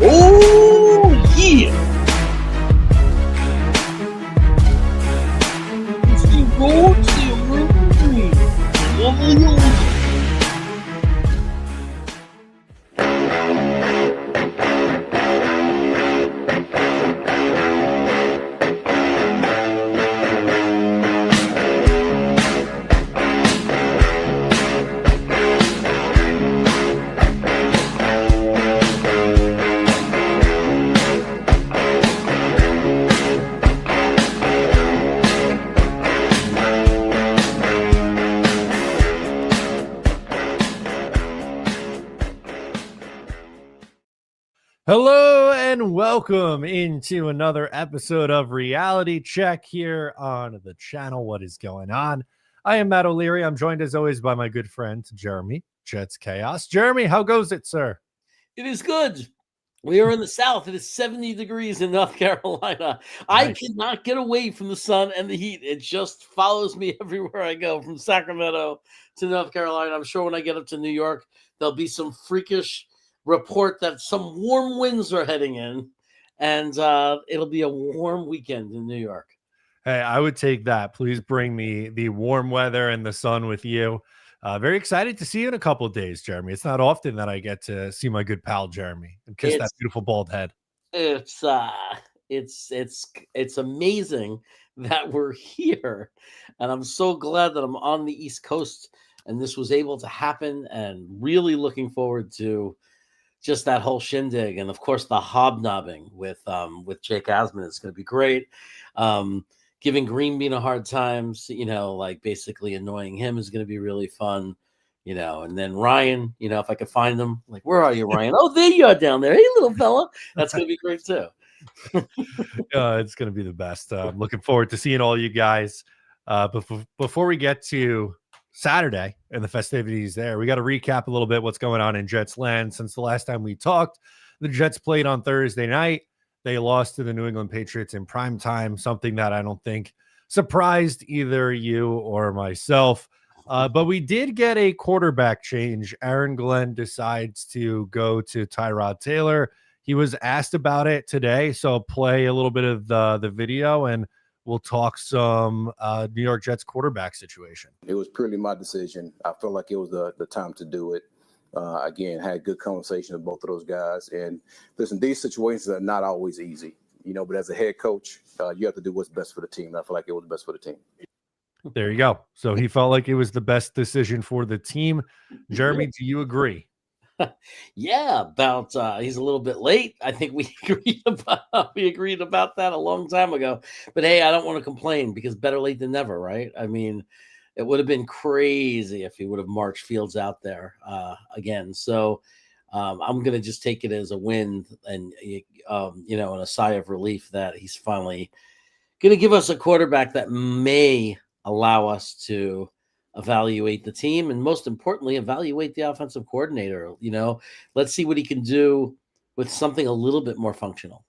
Oh, yeah! If you go to the room, level your Hello and welcome into another episode of Reality Check here on the channel. What is going on? I am Matt O'Leary. I'm joined as always by my good friend Jeremy Jets Chaos. Jeremy, how goes it, sir? It is good. We are in the South. It is 70 degrees in North Carolina. I Nice. cannot get away from the sun and the heat. It just follows me everywhere I go, from Sacramento to North Carolina. I'm sure when I get up to New York, there'll be some freakish report that some warm winds are heading in, and it'll be a warm weekend in New York. Hey, I would take that. Please bring me the warm weather and the sun with you. Very excited to see you in a couple of days, Jeremy. It's not often that I get to see my good pal Jeremy and kiss that beautiful bald head. It's amazing that we're here, and I'm so glad that I'm on the East Coast and this was able to happen, and really looking forward to just that whole shindig, and of course the hobnobbing with Jake Asman is going to be great. Giving Green Bean a hard time, like basically annoying him is going to be really fun, and then Ryan, if I could find him, like, where are you, Ryan? Oh, there you are down there. Hey, little fella. That's going to be great too. It's going to be the best. I'm looking forward to seeing all you guys. But before we get to Saturday and the festivities there, we got to recap a little bit what's going on in Jets land. Since the last time we talked, the Jets played on Thursday night. They lost to the New England Patriots in prime time, something that I don't think surprised either you or myself. But we did get a quarterback change. Aaron Glenn decides to go to Tyrod Taylor. He was asked about it today, so I'll play a little bit of the video and we'll talk some New York Jets quarterback situation. It was purely my decision. I felt like it was the time to do it. Again, had good conversation with both of those guys. And listen, these situations are not always easy, but as a head coach, you have to do what's best for the team. I feel like it was best for the team. There you go. So he felt like it was the best decision for the team. Jeremy, do you agree? Yeah, about he's a little bit late. I think we agreed about that a long time ago. But hey, I don't want to complain, because better late than never, right? I mean, it would have been crazy if he would have marched Fields out there again. So I'm going to just take it as a win, and and a sigh of relief that he's finally going to give us a quarterback that may allow us to evaluate the team, and most importantly, evaluate the offensive coordinator. Let's see what he can do with something a little bit more functional.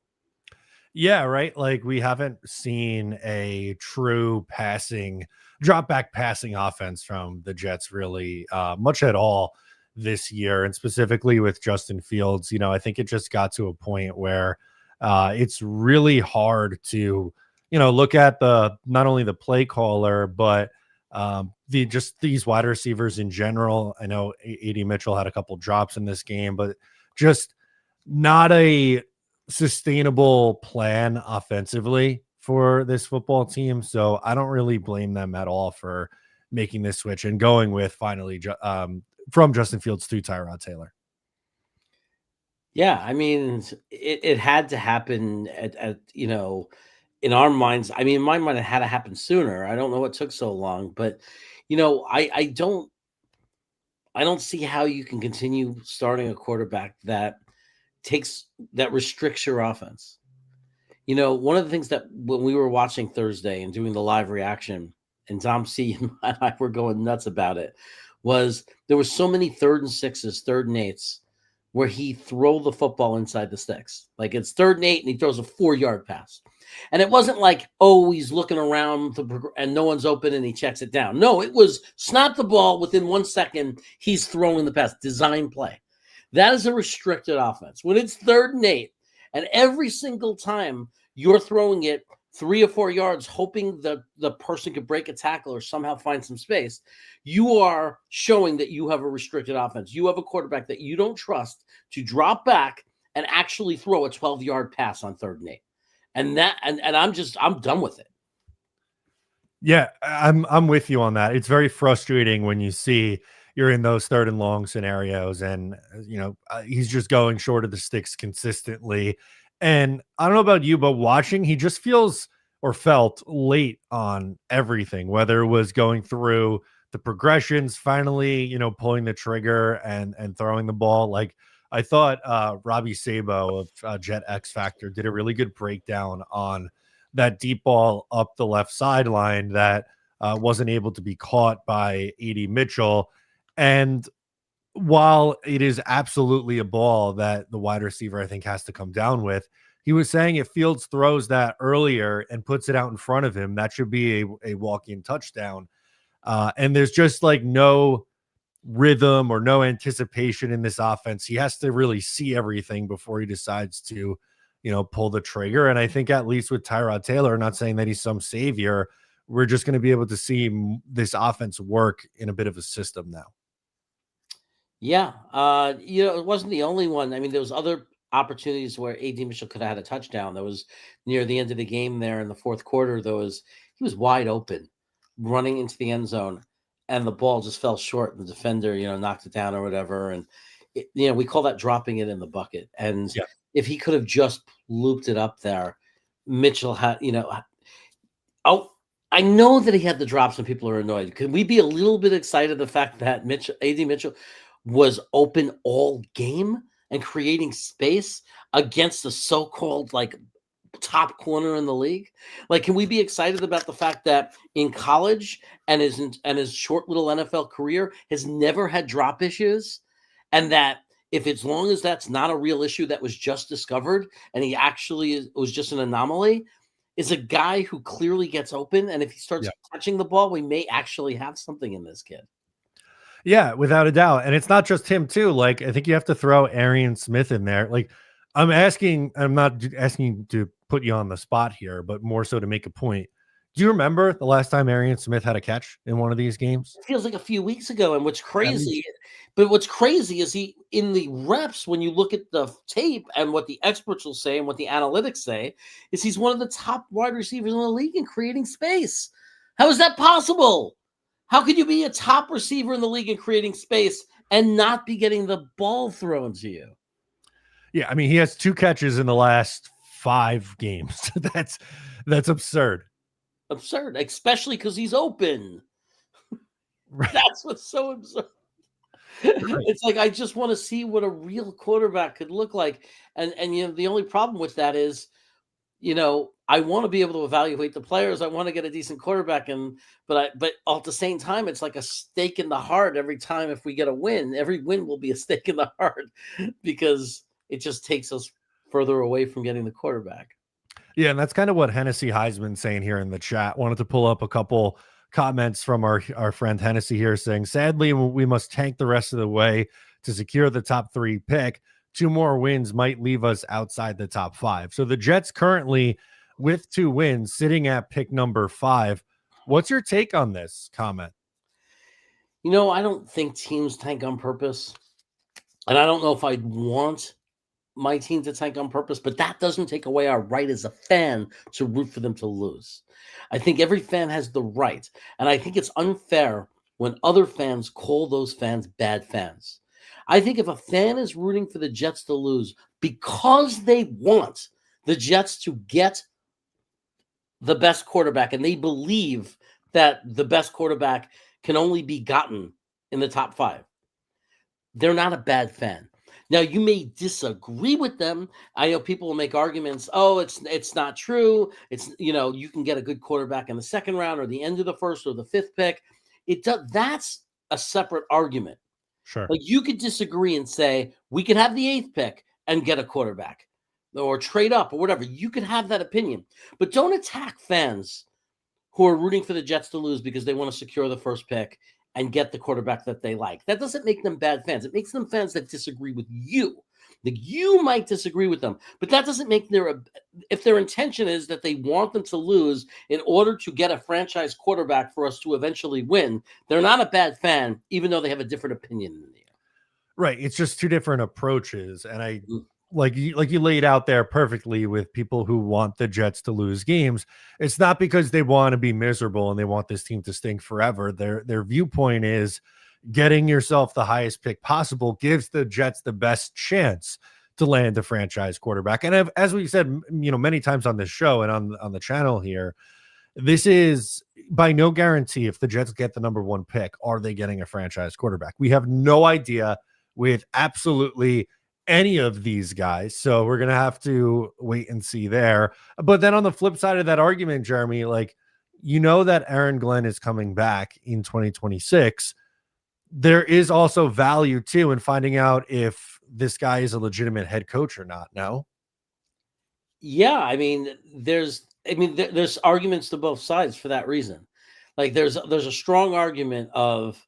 Yeah, right. Like, we haven't seen a true drop back passing offense from the Jets really much at all this year. And specifically with Justin Fields, I think it just got to a point where it's really hard to, look at not only the play caller, but these wide receivers in general. I know A.D. Mitchell had a couple drops in this game, but just not a sustainable plan offensively for this football team. So I don't really blame them at all for making this switch and going with finally from Justin Fields to Tyrod Taylor. Yeah, I mean, it had to happen at in our minds. I mean, in my mind, it had to happen sooner. I don't know what took so long, but I don't see how you can continue starting a quarterback that restricts your offense. One of the things that when we were watching Thursday and doing the live reaction, and Dom C and I were going nuts about it, was there were so many 3rd and 6s, 3rd and 8s, where he throw the football inside the sticks. Like, it's 3rd and 8 and he throws a 4-yard pass. And it wasn't like, oh, he's looking around and no one's open and he checks it down. No, it was snap the ball, within 1 second, he's throwing the pass. Design play. That is a restricted offense. When it's 3rd and 8, and every single time you're throwing it 3 or 4 yards, hoping that the person could break a tackle or somehow find some space, you are showing that you have a restricted offense. You have a quarterback that you don't trust to drop back and actually throw a 12-yard pass on 3rd and 8. And I'm done with it. Yeah, I'm with you on that. It's very frustrating when you see you're in those 3rd and long scenarios, and he's just going short of the sticks consistently. And I don't know about you, but watching, he just feels or felt late on everything, whether it was going through the progressions, finally, pulling the trigger and throwing the ball. Like, I thought Robbie Sabo of Jet X Factor did a really good breakdown on that deep ball up the left sideline that wasn't able to be caught by A.D. Mitchell. And while it is absolutely a ball that the wide receiver, I think, has to come down with, he was saying if Fields throws that earlier and puts it out in front of him, that should be a walk-in touchdown. And there's just like no rhythm or no anticipation in this offense. He has to really see everything before he decides to pull the trigger. And I think at least with Tyrod Taylor, not saying that he's some savior, we're just going to be able to see this offense work in a bit of a system now. Yeah. It wasn't the only one. I mean, there was other opportunities where A.D. Mitchell could have had a touchdown. That was near the end of the game there in the 4th quarter. He was wide open running into the end zone, and the ball just fell short, and the defender, knocked it down or whatever. And, we call that dropping it in the bucket. And if he could have just looped it up there, Mitchell had, I know that he had the drops and people are annoyed. Could we be a little bit excited the fact that A.D. Mitchell was open all game and creating space against the so-called top corner in the league? Like, can we be excited about the fact that in college and his short little NFL career has never had drop issues, and that as long as that's not a real issue that was just discovered and he actually was just an anomaly, is a guy who clearly gets open, and if he starts touching the ball, we may actually have something in this kid. Yeah, without a doubt. And it's not just him too. Like, I think you have to throw Arian Smith in there. Like, I'm not asking to put you on the spot here, but more so to make a point. Do you remember the last time Arian Smith had a catch in one of these games? It feels like a few weeks ago. And what's crazy is he, in the reps, when you look at the tape and what the experts will say and what the analytics say, is he's one of the top wide receivers in the league in creating space. How is that possible? How could you be a top receiver in the league in creating space and not be getting the ball thrown to you? Yeah, I mean, he has 2 catches in the last 5 games. That's absurd. Absurd, especially because he's open. Right. That's what's so absurd. Right. It's like, I just want to see what a real quarterback could look like. And the only problem with that is, I want to be able to evaluate the players. I want to get a decent quarterback, but at the same time, it's like a stake in the heart every time. If we get a win, every win will be a stake in the heart because it just takes us further away from getting the quarterback. Yeah, and that's kind of what Hennessy Heisman saying here in the chat. Wanted to pull up a couple comments from our friend Hennessy here saying, sadly, we must tank the rest of the way to secure the top 3 pick. 2 more wins might leave us outside the top 5. So the Jets currently with 2 wins sitting at pick number 5. What's your take on this comment? I don't think teams tank on purpose. And I don't know if I'd want my team to tank on purpose, but that doesn't take away our right as a fan to root for them to lose. I think every fan has the right. And I think it's unfair when other fans call those fans bad fans. I think if a fan is rooting for the Jets to lose because they want the Jets to get the best quarterback and they believe that the best quarterback can only be gotten in the top 5, they're not a bad fan. Now, you may disagree with them. I know people will make arguments. Oh, it's not true. It's, you can get a good quarterback in the 2nd round or the end of the 1st or the 5th pick. That's a separate argument. Sure. Like, you could disagree and say, we could have the 8th pick and get a quarterback or trade up or whatever. You could have that opinion, but don't attack fans who are rooting for the Jets to lose because they want to secure the 1st pick and get the quarterback that they like. That doesn't make them bad fans. It makes them fans that disagree with you. Like, you might disagree with them, but that doesn't make if their intention is that they want them to lose in order to get a franchise quarterback for us to eventually win, they're not a bad fan, even though they have a different opinion than you. Right. It's just two different approaches. And like you laid out there perfectly with people who want the Jets to lose games. It's not because they want to be miserable and they want this team to stink forever. Their viewpoint is getting yourself the highest pick possible gives the Jets the best chance to land a franchise quarterback. And as we said, many times on this show and on the channel here, this is by no guarantee if the Jets get the number 1 pick, are they getting a franchise quarterback? We have no idea with absolutely any of these guys. So we're going to have to wait and see there. But then on the flip side of that argument, Jeremy, like, that Aaron Glenn is coming back in 2026. There is also value too in finding out if this guy is a legitimate head coach or not. No. Yeah. I mean, there's arguments to both sides for that reason. Like, there's a strong argument of,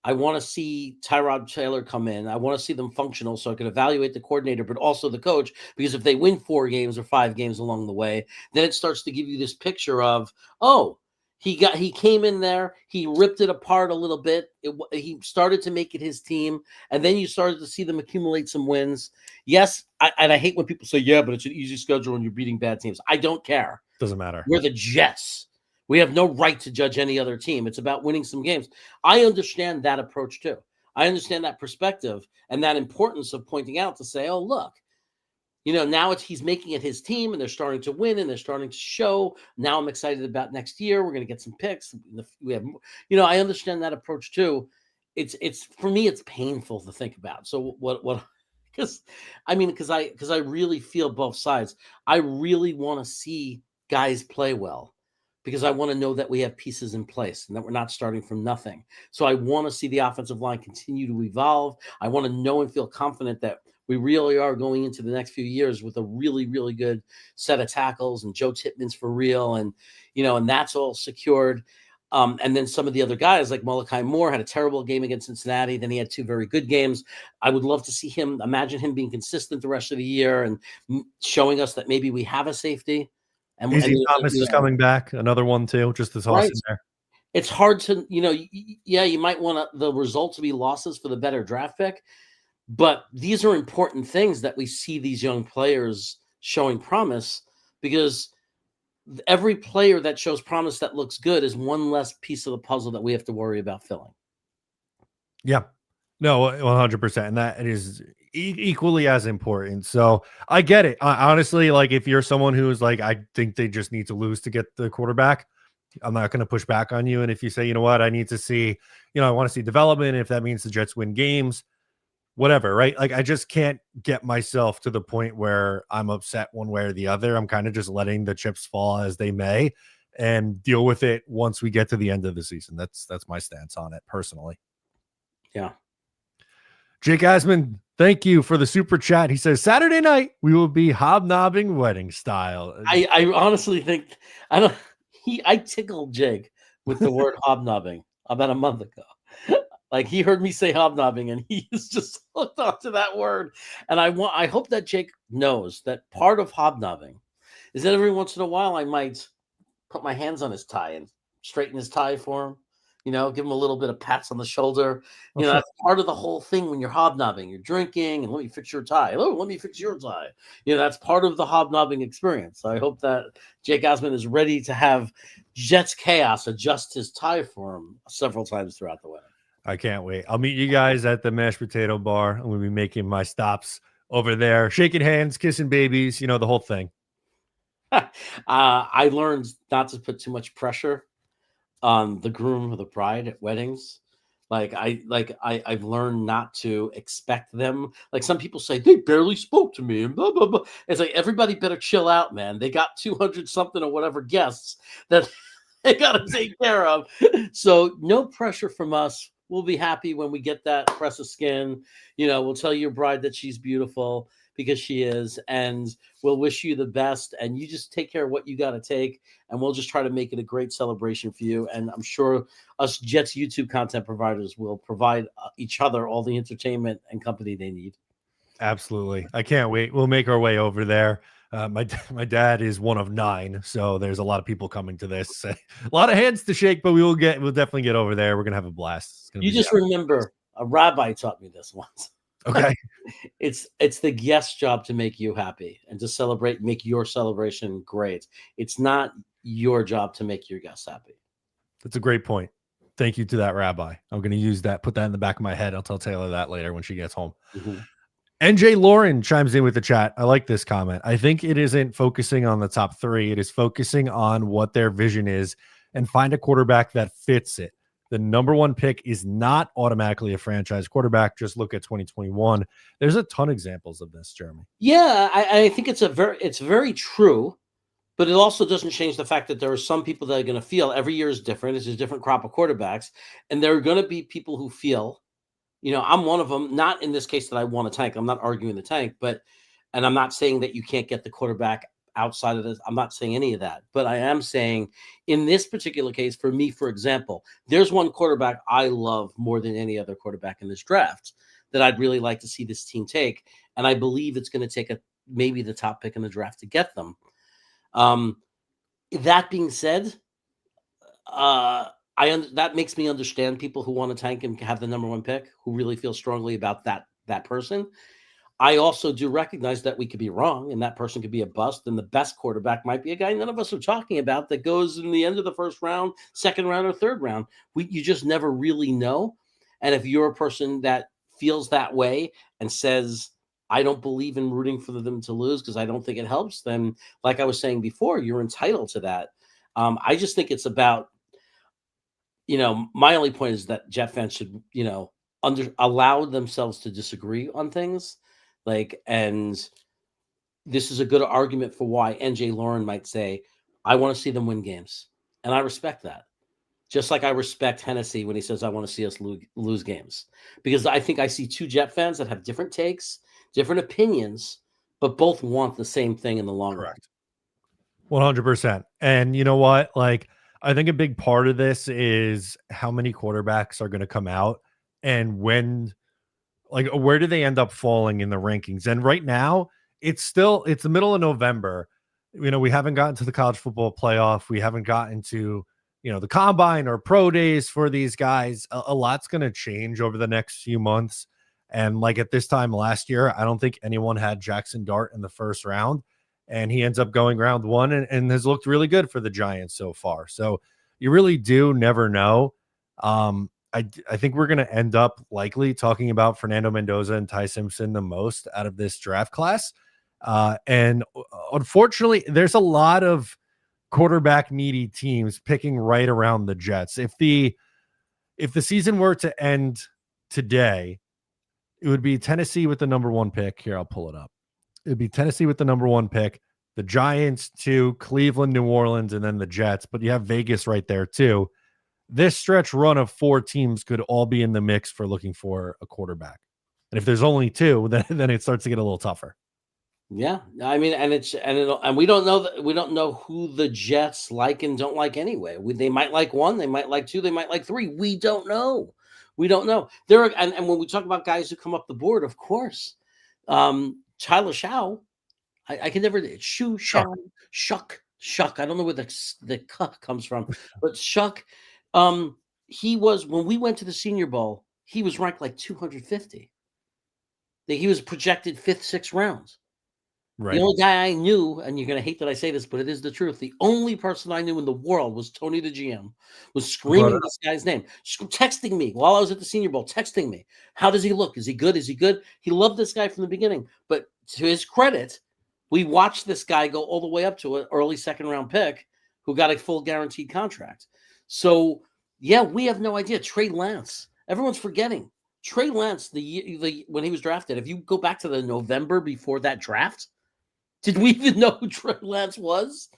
I want to see Tyrod Taylor come in. I want to see them functional so I can evaluate the coordinator, but also the coach, because if they win 4 games or 5 games along the way, then it starts to give you this picture of, oh, he came in there, he ripped it apart a little bit. He started to make it his team, and then you started to see them accumulate some wins. Yes, I hate when people say, yeah, but it's an easy schedule and you're beating bad teams. I don't care. Doesn't matter. We're the Jets. We have no right to judge any other team. It's about winning some games. I understand that approach too. I understand that perspective and that importance of pointing out to say, oh, look, now he's making it his team and they're starting to win and they're starting to show. Now I'm excited about next year. We're going to get some picks. We have, I understand that approach too. It's for me, it's painful to think about. So because I really feel both sides. I really want to see guys play well, because I want to know that we have pieces in place and that we're not starting from nothing. So I want to see the offensive line continue to evolve. I want to know and feel confident that we really are going into the next few years with a really, really good set of tackles, and Joe Tippmann's for real. And, and that's all secured. And then some of the other guys like Malachi Moore had a terrible game against Cincinnati. Then he had 2 very good games. I would love to see imagine him being consistent the rest of the year and showing us that maybe we have a safety. And Thomas is coming back, another one too, just to toss in there. It's hard to, you might want the result to be losses for the better draft pick, but these are important things that we see these young players showing promise, because every player that shows promise that looks good is one less piece of the puzzle that we have to worry about filling. Yeah, no, 100%. And that is equally as important. So I get it. Honestly, like, if you're someone who is like, I think they just need to lose to get the quarterback, I'm not going to push back on you. And if you say, you know what, I need to see, I want to see development. If that means the Jets win games, whatever, right? Like, I just can't get myself to the point where I'm upset one way or the other. I'm kind of just letting the chips fall as they may and deal with it once we get to the end of the season. That's my stance on it personally. Yeah. Jake Asman, thank you for the super chat. He says, Saturday night, we will be hobnobbing wedding style. I honestly think, I tickled Jake with the word hobnobbing about a month ago. Like, he heard me say hobnobbing and he's just hooked onto that word. And I hope that Jake knows that part of hobnobbing is that every once in a while I might put my hands on his tie and straighten his tie for him. Give him a little bit of pats on the shoulder. That's part of the whole thing when you're hobnobbing. You're drinking and let me fix your tie. Oh, let me fix your tie. That's part of the hobnobbing experience. So I hope that Jake Asman is ready to have Jets Chaos adjust his tie for him several times throughout the wedding. I can't wait. I'll meet you guys at the mashed potato bar. I'm going to be making my over there, shaking hands, kissing babies, the whole thing. I learned not to put too much pressure on the groom or the bride at weddings. I've learned not to expect them. Like, some people say they barely spoke to me and blah, blah, blah. It's like, everybody better chill out, man. They got 200 something or whatever guests that they got to take care of. So no pressure from us. We'll be happy when we get that press of skin. We'll tell your bride that she's beautiful, because she is, and we'll wish you the best. And you just take care of what you got to take, and we'll just try to make it a great celebration for you. And I'm sure us Jets YouTube content providers will provide each other all the entertainment and company they need. Absolutely. I can't wait. We'll make our way over there. My dad is one of 9, so there's a lot of people coming to this. A lot of hands to shake, but we'll definitely get over there. We're gonna have a blast. You just remember, a rabbi taught me this once. Okay. It's the guest's job to make you happy and to celebrate, make your celebration great. It's not your job to make your guests happy. That's a great point. Thank you to that rabbi. I'm going to use that, put that in the back of my head. I'll tell Taylor that later when she gets home. Mm-hmm. NJ Lauren chimes in with the chat. I like this comment. I think it isn't focusing on the top 3. It is focusing on what their vision is and find a quarterback that fits it. The number 1 pick is not automatically a franchise quarterback. Just look at 2021. There's a ton of examples of this, Jeremy. Yeah, I think it's very true, but it also doesn't change the fact that there are some people that are going to feel every year is different. It's a different crop of quarterbacks, and there are going to be people who feel, I'm one of them. Not in this case that I want to tank. I'm not arguing the tank, and I'm not saying that you can't get the quarterback outside of this. I'm not saying any of that, but I am saying in this particular case, for me, for example, there's one quarterback I love more than any other quarterback in this draft that I'd really like to see this team take. And I believe it's going to take maybe the top pick in the draft to get them. That being said, that makes me understand people who want to tank and have the number 1 pick, who really feel strongly about that person. I also do recognize that we could be wrong, and that person could be a bust, and the best quarterback might be a guy none of us are talking about that goes in the end of the first round, second round, or third round. You just never really know. And if you're a person that feels that way and says, I don't believe in rooting for them to lose because I don't think it helps, then, like I was saying before, you're entitled to that. I just think it's about, my only point is that Jet fans should, allow themselves to disagree on things. And this is a good argument for why NJ Lauren might say, I want to see them win games. And I respect that. Just like I respect Hennessy when he says, I want to see us lose games. Because I think I see 2 Jet fans that have different takes, different opinions, but both want the same thing in the long run. 100%. And you know what? I think a big part of this is how many quarterbacks are going to come out and when, where do they end up falling in the rankings? And right now it's the middle of November. We haven't gotten to the college football playoff. We haven't gotten to, the combine or pro days for these guys. A lot's going to change over the next few months. And at this time last year, I don't think anyone had Jackson Dart in the first round. And he ends up going round 1 and has looked really good for the Giants so far. So you really do never know. I think we're going to end up likely talking about Fernando Mendoza and Ty Simpson the most out of this draft class. And unfortunately, there's a lot of quarterback needy teams picking right around the Jets. If the season were to end today, it would be Tennessee with the number 1 pick. Here, I'll pull it up. It would be Tennessee with the number 1 pick, the Giants 2, Cleveland, New Orleans, and then the Jets. But you have Vegas right there too. This stretch run of 4 teams could all be in the mix for looking for a quarterback. And if there's only 2, then it starts to get a little tougher. Yeah, I mean, and we don't know who the Jets like and don't like anyway. They might like 1, they might like 2, they might like 3. We don't know. There are, and when we talk about guys who come up the board, of course, Tyler Shaw, I can never Shuck. I don't know where the cuck comes from, but Shuck. He was, when we went to the Senior Bowl, he was ranked 250. He was projected 5th, 6th rounds. Right. The only guy I knew, and you're going to hate that I say this, but it is the truth. The only person I knew in the world was Tony, the GM, was screaming this guy's name, texting me while I was at the Senior Bowl, texting me. How does he look? Is he good? Is he good? He loved this guy from the beginning. But to his credit, we watched this guy go all the way up to an early 2nd round pick who got a full guaranteed contract. So, yeah, we have no idea. Trey Lance. Everyone's forgetting. Trey Lance, when he was drafted, if you go back to the November before that draft, did we even know who Trey Lance was?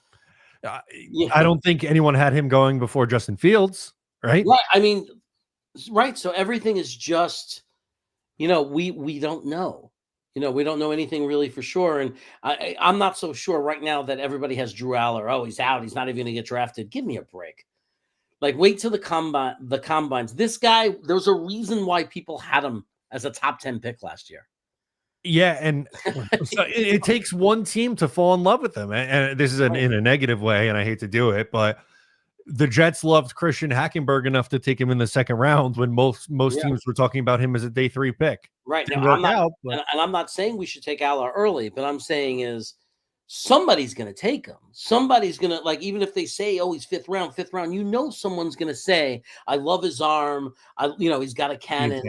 I don't think anyone had him going before Justin Fields, right? Right. I mean, right. So everything is just, we don't know. We don't know anything really for sure. And I'm not so sure right now that everybody has Drew Aller. Oh, he's out. He's not even going to get drafted. Give me a break. Like, wait till the combines. This guy, there's a reason why people had him as a top 10 pick last year. Yeah, and so it takes one team to fall in love with him. And this is in a negative way, and I hate to do it, but the Jets loved Christian Hackenberg enough to take him in the second round when most teams were talking about him as a day 3 pick. Right. Didn't Now, work out, but... and I'm not saying we should take Aller early, but I'm saying is somebody's going to take him. Somebody's going to, like, even if they say, oh, he's fifth round, someone's going to say, I love his arm. He's got a cannon.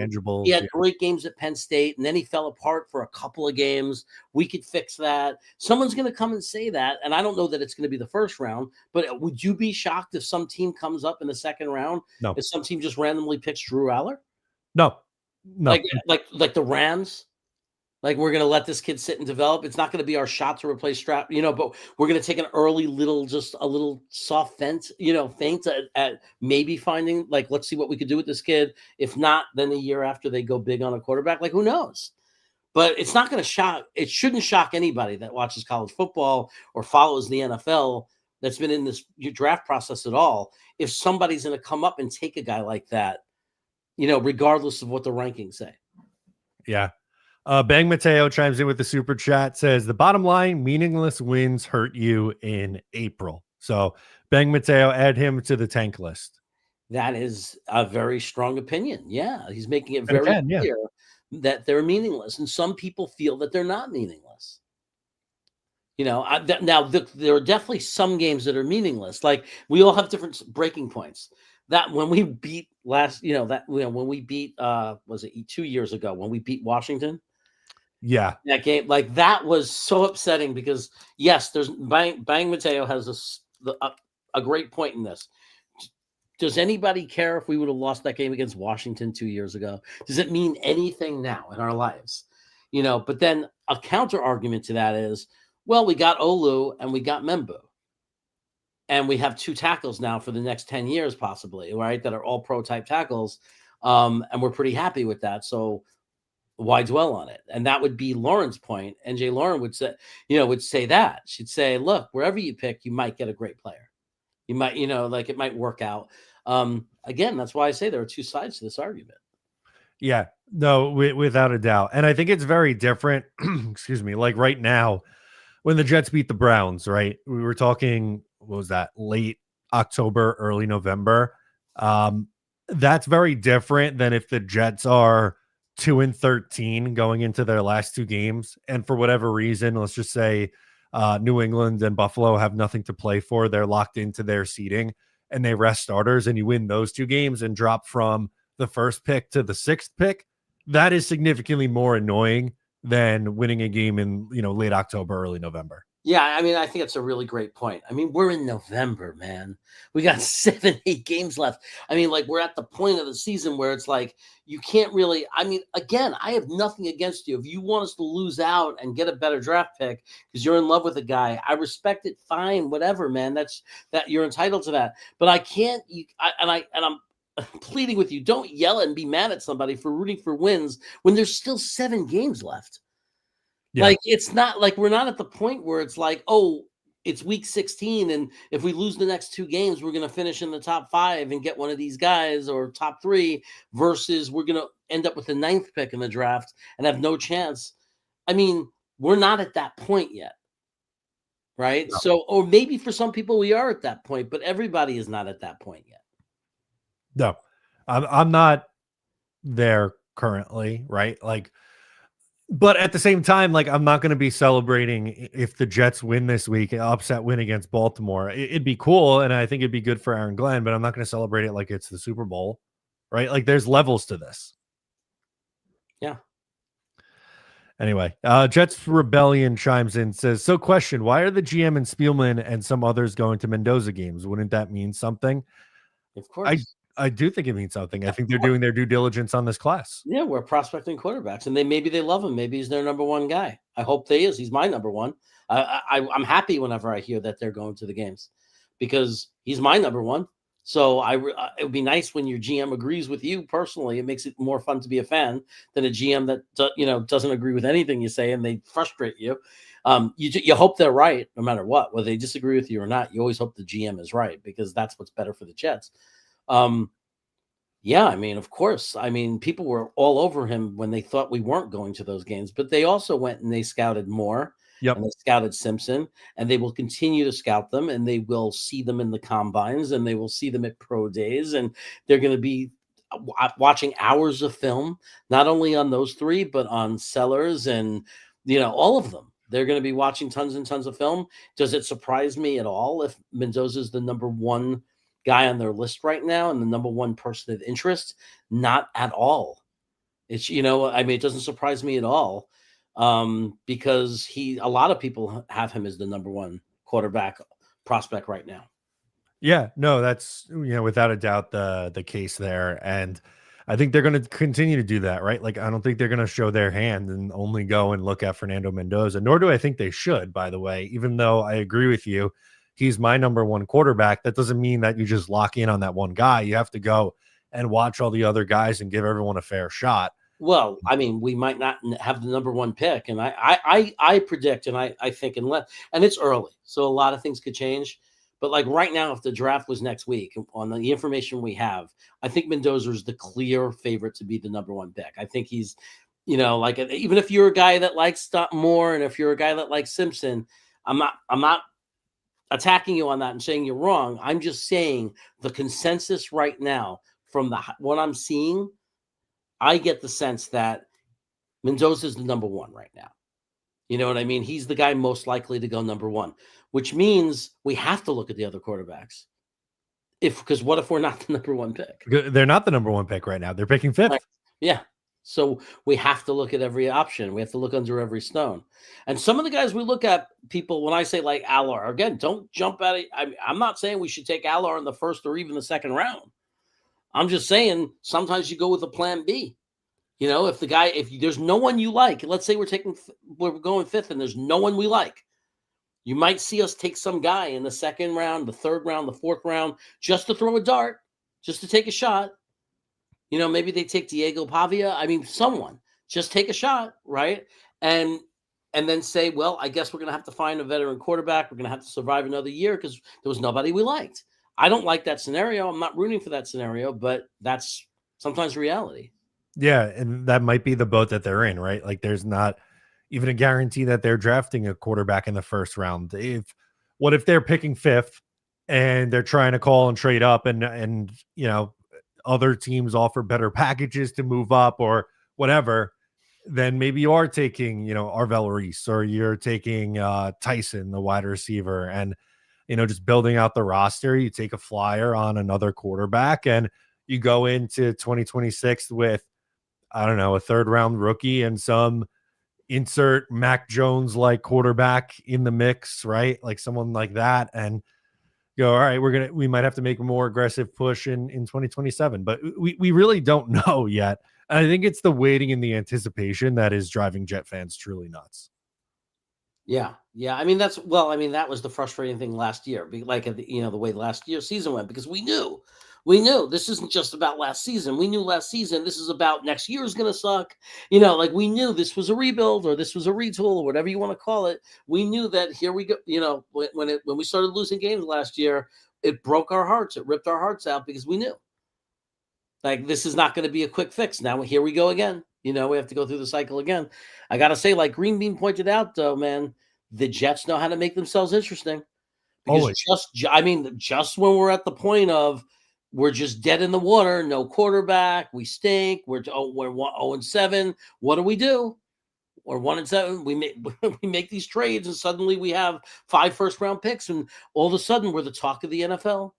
He had great games at Penn State, and then he fell apart for a couple of games. We could fix that. Someone's going to come and say that, and I don't know that it's going to be the first round, but would you be shocked if some team comes up in the second round? No. If some team just randomly picks Drew Aller? No. Like the Rams? Like, we're going to let this kid sit and develop. It's not going to be our shot to replace Stroud, but we're going to take an early just a little soft feint at maybe finding, like, let's see what we could do with this kid. If not, then the year after they go big on a quarterback, like, who knows? But it's not going to it shouldn't shock anybody that watches college football or follows the NFL that's been in this draft process at all. If somebody's going to come up and take a guy like that, regardless of what the rankings say. Yeah. Bang Mateo chimes in with the super chat, says the bottom line, meaningless wins hurt you in April. So Bang Mateo, add him to the tank list. That is a very strong opinion. Yeah. He's making it very clear that they're meaningless. And some people feel that they're not meaningless. Now there are definitely some games that are meaningless. Like, we all have different breaking points. That when we beat was it 2 years ago when we beat Washington? Yeah, that game, like, that was so upsetting because yes, there's Bang Mateo has a great point in this. Does anybody care if we would have lost that game against Washington 2 years ago? Does it mean anything now in our lives? But then a counter argument to that is, well, we got Olu and we got Membu. And we have 2 tackles now for the next 10 years, possibly, right? That are all pro type tackles. And we're pretty happy with that. So why dwell on it? And that would be Lauren's point. NJ Lauren would say that. She'd say, look, wherever you pick, you might get a great player. You might, it might work out. Again, that's why I say there are 2 sides to this argument. Yeah, no, without a doubt. And I think it's very different. Excuse me. Like right now, when the Jets beat the Browns, right? We were talking, what was that? Late October, early November. That's very different than if the Jets are 2-13 going into their last 2 games. And for whatever reason, let's just say New England and Buffalo have nothing to play for. They're locked into their seeding and they rest starters, and you win those 2 games and drop from the first pick to the 6th pick. That is significantly more annoying than winning a game in, late October, early November. Yeah, I mean, I think it's a really great point. I mean, we're in November, man. We got 7-8 games left. I mean, like, we're at the point of the season where it's like, you can't really, I mean, again, I have nothing against you. If you want us to lose out and get a better draft pick because you're in love with a guy, I respect it. Fine, whatever, man. That you're entitled to that. But I can't, I'm pleading with you, don't yell and be mad at somebody for rooting for wins when there's still 7 games left. Yeah. Like, it's not like we're not at the point where it's like, oh, it's week 16, and if we lose the next 2 games, we're going to finish in the top 5 and get one of these guys, or top 3, versus we're going to end up with the 9th pick in the draft and have no chance. I mean, we're not at that point yet, right? No. So, or maybe for some people we are at that point, but everybody is not at that point yet. No, I'm not there currently, right? Like, but at the same time, like, I'm not going to be celebrating if the Jets win this week, an upset win against Baltimore. It'd be cool, and I think it'd be good for Aaron Glenn, but I'm not going to celebrate it like it's the Super Bowl, right? Like, there's levels to this. Yeah. Anyway, Jets Rebellion chimes in, says, so question, why are the GM and Spielman and some others going to Mendoza games? Wouldn't that mean something? Of course. I do think it means something. I think they're doing their due diligence on this class. Yeah, we're prospecting quarterbacks, and maybe they love him. Maybe he's their number 1 guy. I hope they is. He's my number 1. I'm happy whenever I hear that they're going to the games because he's my number 1. So it would be nice when your GM agrees with you personally. It makes it more fun to be a fan than a GM that doesn't agree with anything you say and they frustrate you. You hope they're right no matter what, whether they disagree with you or not. You always hope the GM is right because that's what's better for the Jets. Yeah, I mean, of course. I mean, people were all over him when they thought we weren't going to those games, but they also went and they scouted more. Yep. And they scouted Simpson, and they will continue to scout them, and they will see them in the combines, and they will see them at pro days, and they're going to be watching hours of film, not only on those three, but on Sellers and, all of them. They're going to be watching tons and tons of film. Does it surprise me at all if Mendoza is the number one guy on their list right now and the number one person of interest? Not at all. It's, I mean, it doesn't surprise me at all. Because a lot of people have him as the number one quarterback prospect right now. Yeah, no, that's, without a doubt the case there. And I think they're going to continue to do that, right? Like, I don't think they're going to show their hand and only go and look at Fernando Mendoza, nor do I think they should, by the way, even though I agree with you. He's my number one quarterback. That doesn't mean that you just lock in on that one guy. You have to go and watch all the other guys and give everyone a fair shot. Well, I mean, we might not have the number one pick, and I predict, and I think and it's early, so a lot of things could change. But like right now, if the draft was next week, on the information we have, I think Mendoza is the clear favorite to be the number one pick. I think he's, like even if you're a guy that likes Moore, and if you're a guy that likes Simpson, I'm not attacking you on that and saying you're wrong. I'm just saying the consensus right now from what I'm seeing, I get the sense that Mendoza is the number one right now. You know what I mean? He's the guy most likely to go number one, which means we have to look at the other quarterbacks. Because what if we're not the number one pick? They're not the number one pick right now. They're picking fifth. Right. Yeah. So we have to look at every option. We have to look under every stone. And some of the guys we look at, people, when I say like Allor, again, don't jump at it. I'm not saying we should take Allor in the first or even the second round. I'm just saying sometimes you go with a plan B. If there's no one you like, let's say we're going fifth and there's no one we like, you might see us take some guy in the second round, the third round, the fourth round, just to throw a dart, just to take a shot. Maybe they take Diego Pavia. I mean, someone just take a shot, right? And then say, well, I guess we're going to have to find a veteran quarterback. We're going to have to survive another year because there was nobody we liked. I don't like that scenario. I'm not rooting for that scenario, but that's sometimes reality. Yeah, and that might be the boat that they're in, right? Like there's not even a guarantee that they're drafting a quarterback in the first round. What if they're picking fifth and they're trying to call and trade up and other teams offer better packages to move up or whatever, then maybe you are taking, Arvel Reese, or you're taking Tyson, the wide receiver, and just building out the roster. You take a flyer on another quarterback and you go into 2026 with, I don't know, a third round rookie and some insert Mac Jones like quarterback in the mix, right? Like someone like that. And go, all right, we might have to make a more aggressive push in 2027, but we really don't know yet. And I think it's the waiting and the anticipation that is driving Jet fans truly nuts. Yeah. I mean, that was the frustrating thing last year. Like, the way last year's season went, because we knew this isn't just about last season. We knew last season this is about next year is going to suck. Like we knew this was a rebuild or this was a retool or whatever you want to call it. We knew that here we go. When we started losing games last year, it broke our hearts. It ripped our hearts out because we knew like this is not going to be a quick fix. Now here we go again. We have to go through the cycle again. I got to say, like Green Bean pointed out, though, man, the Jets know how to make themselves interesting. Because always. Just when we're at the point of we're just dead in the water, no quarterback, we stink, we're 0-7. What do? We're 1-7. We make these trades, and suddenly we have 5 first-round picks, and all of a sudden we're the talk of the NFL.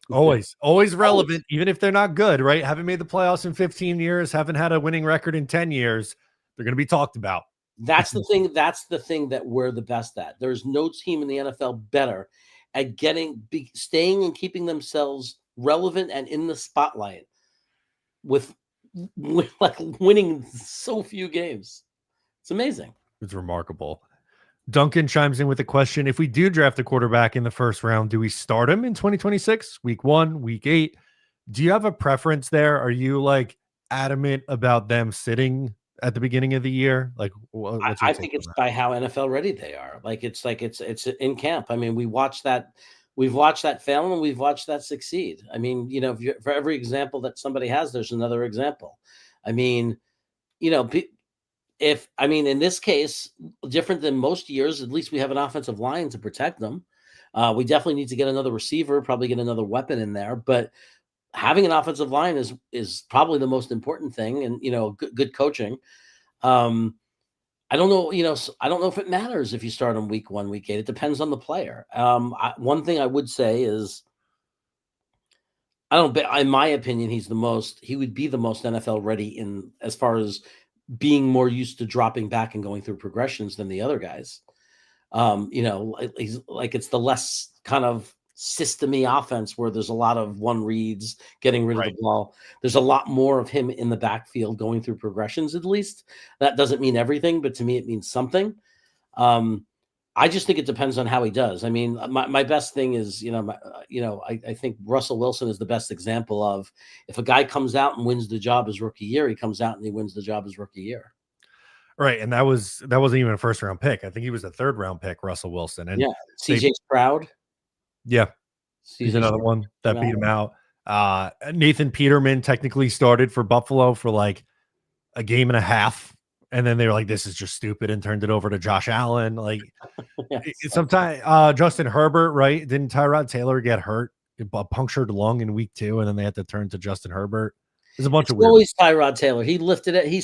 Always relevant, even if they're not good, right? Haven't made the playoffs in 15 years, haven't had a winning record in 10 years. They're going to be talked about. That's the thing. That's the thing that we're the best at. There's no team in the NFL better at staying and keeping themselves relevant and in the spotlight with like winning so few games. It's amazing. It's remarkable. Duncan chimes in with a question. If we do draft a quarterback in the first round, do we start him in 2026, week 1, week 8? Do you have a preference there? Are you like adamant about them sitting at the beginning of the year? Like, what's your I take think on it's that? by how NFL ready they are. It's in camp. I mean, we've watched that fail and we've watched that succeed. I mean, for every example that somebody has, there's another example. I mean, you know, in this case, different than most years, at least we have an offensive line to protect them. We definitely need to get another receiver, probably get another weapon in there, but having an offensive line is probably the most important thing, and good coaching. Um, I don't know, I don't know if it matters if you start on week 1, week 8. It depends on the player. One thing I would say is, I don't. In my opinion, he would be the most NFL ready in as far as being more used to dropping back and going through progressions than the other guys. He's like, it's the less kind of systemy offense where there's a lot of one reads, getting rid of the Right. ball. There's a lot more of him in the backfield going through progressions. At least that doesn't mean everything, but to me, it means something. I just think it depends on how he does. I mean, my best thing is, I think Russell Wilson is the best example of, if a guy comes out and wins the job his rookie year, he comes out and he wins the job his rookie year. Right. And that wasn't even a first round pick. I think he was a 3rd round pick, Russell Wilson. And Yeah. CJ Stroud. Yeah, he's another one that beat him out. Nathan Peterman technically started for Buffalo for like a game and a half, and then they were like, "This is just stupid," and turned it over to Josh Allen. Like, sometimes Justin Herbert, right? Didn't Tyrod Taylor get hurt, a punctured lung in week 2, and then they had to turn to Justin Herbert? There's a bunch of weird. Always Tyrod Taylor. He lifted it. He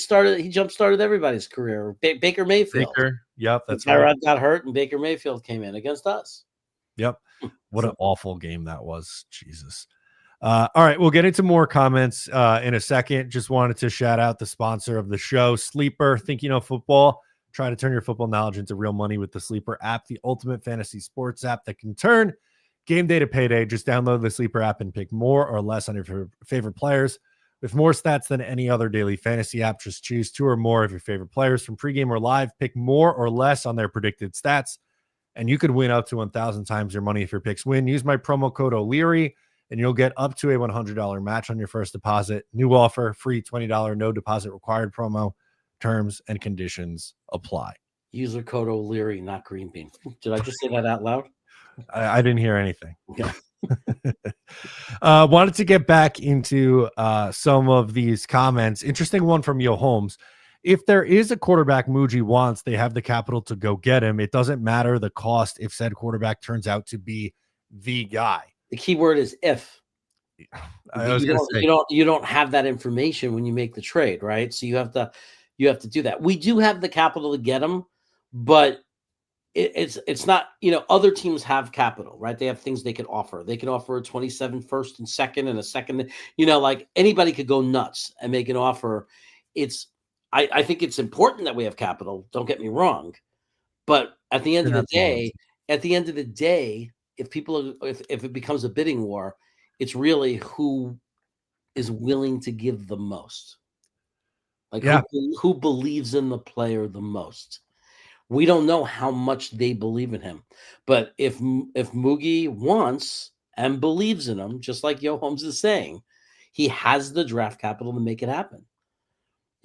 jump started everybody's career. Baker Mayfield. Yep, that's Tyrod right. got hurt, and Baker Mayfield came in against us. Yep. What an awful game that was. Jesus. All right, we'll get into more comments in a second. Just wanted to shout out the sponsor of the show, Sleeper. Think you know football? Try to turn your football knowledge into real money with the Sleeper app, the ultimate fantasy sports app that can turn game day to payday. Just download the Sleeper app and pick more or less on your favorite players. With more stats than any other daily fantasy app, just choose 2 or more of your favorite players from pregame or live. Pick more or less on their predicted stats, and you could win up to 1,000 times your money if your picks win. Use my promo code O'Leary, and you'll get up to a $100 match on your first deposit. New offer, free $20, no deposit required promo. Terms and conditions apply. User code O'Leary, not green bean. Did I just say that out loud? I didn't hear anything. Yeah. Wanted to get back into some of these comments. Interesting one from Yo Holmes. If there is a quarterback Muji wants, they have the capital to go get him. It doesn't matter the cost if said quarterback turns out to be the guy. The key word is if. You don't have that information when you make the trade, right? So you have to do that. We do have the capital to get him, but it's not, other teams have capital, right? They have things they could offer. They can offer a 27 first and second and a second, like anybody could go nuts and make an offer. I think it's important that we have capital. Don't get me wrong. But at the end of the day, if it becomes a bidding war, it's really who is willing to give the most. Like, who believes in the player the most. We don't know how much they believe in him, but if Moogie wants and believes in him, just like Yo Holmes is saying, he has the draft capital to make it happen.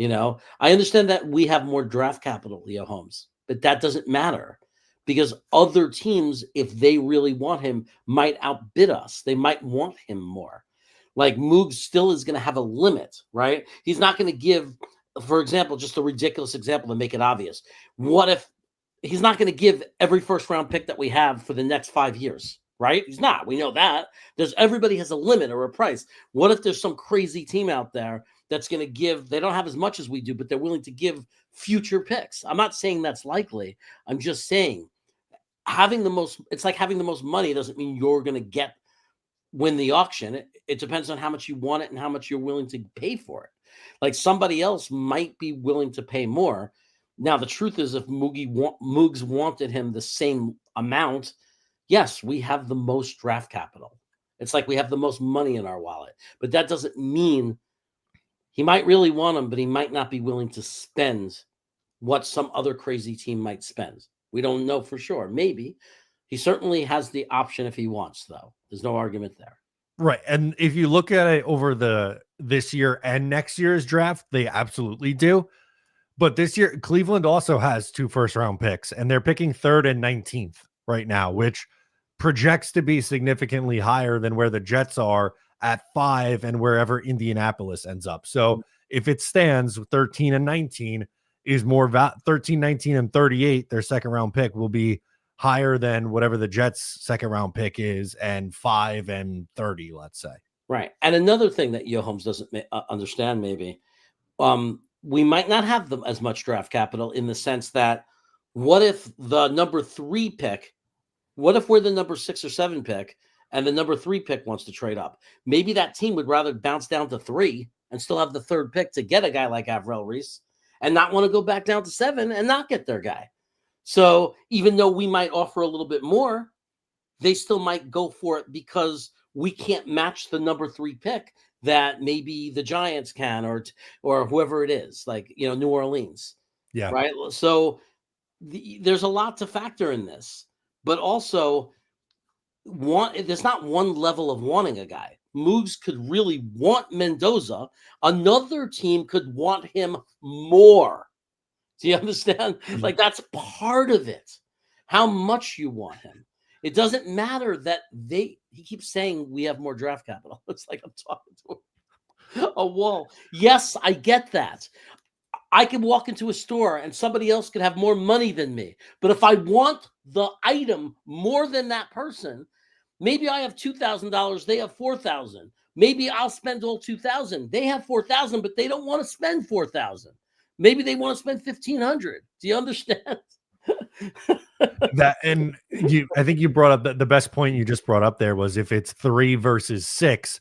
I understand that we have more draft capital, Yo Holmes, but that doesn't matter because other teams, if they really want him, might outbid us. They might want him more. Like Moog still is going to have a limit, right? He's not going to give, for example, just a ridiculous example to make it obvious. What if he's not going to give every first round pick that we have for the next 5 years, right? He's not. We know that. Everybody has a limit or a price. What if there's some crazy team out there that's going to give, they don't have as much as we do, but they're willing to give future picks? I'm not saying that's likely. I'm just saying it's like having the most money doesn't mean you're going to win the auction. It depends on how much you want it and how much you're willing to pay for it. Like somebody else might be willing to pay more. Now, the truth is, if Moogs wanted him the same amount, yes, we have the most draft capital. It's like we have the most money in our wallet. But that doesn't mean he might really want him, but he might not be willing to spend what some other crazy team might spend. We don't know for sure. Maybe. He certainly has the option if he wants, though. There's no argument there. Right. And if you look at it over this year and next year's draft, they absolutely do. But this year, Cleveland also has 2 first-round picks, and they're picking 3rd and 19th right now, which projects to be significantly higher than where the Jets are at 5 and wherever Indianapolis ends up. So if it stands, 13 and 19 is more 13, 19, and 38, their second-round pick will be higher than whatever the Jets' second-round pick is, and 5 and 30, let's say. Right. And another thing that Yoholmes doesn't understand, maybe, we might not have them as much draft capital in the sense that what if the number 3 pick, what if we're the number 6 or 7 pick and the number 3 pick wants to trade up? Maybe that team would rather bounce down to 3 and still have the 3rd pick to get a guy like Avril Reese and not want to go back down to 7 and not get their guy. So even though we might offer a little bit more, they still might go for it because we can't match the number 3 pick that maybe the Giants can, or whoever it is, like, New Orleans. Yeah. Right. So there's a lot to factor in this, but also there's not one level of wanting a guy. Moogs could really want Mendoza. Another team could want him more. Do you understand? Like, that's part of it. How much you want him. It doesn't matter that he keeps saying we have more draft capital. It's like I'm talking to a wall. Yes, I get that. I can walk into a store and somebody else could have more money than me. But if I want the item more than that person, maybe I have $2,000, they have $4,000. Maybe I'll spend all $2,000. They have $4,000, but they don't want to spend $4,000. Maybe they want to spend $1,500. Do you understand? I think you brought up the best point you just brought up there was if it's 3 versus 6,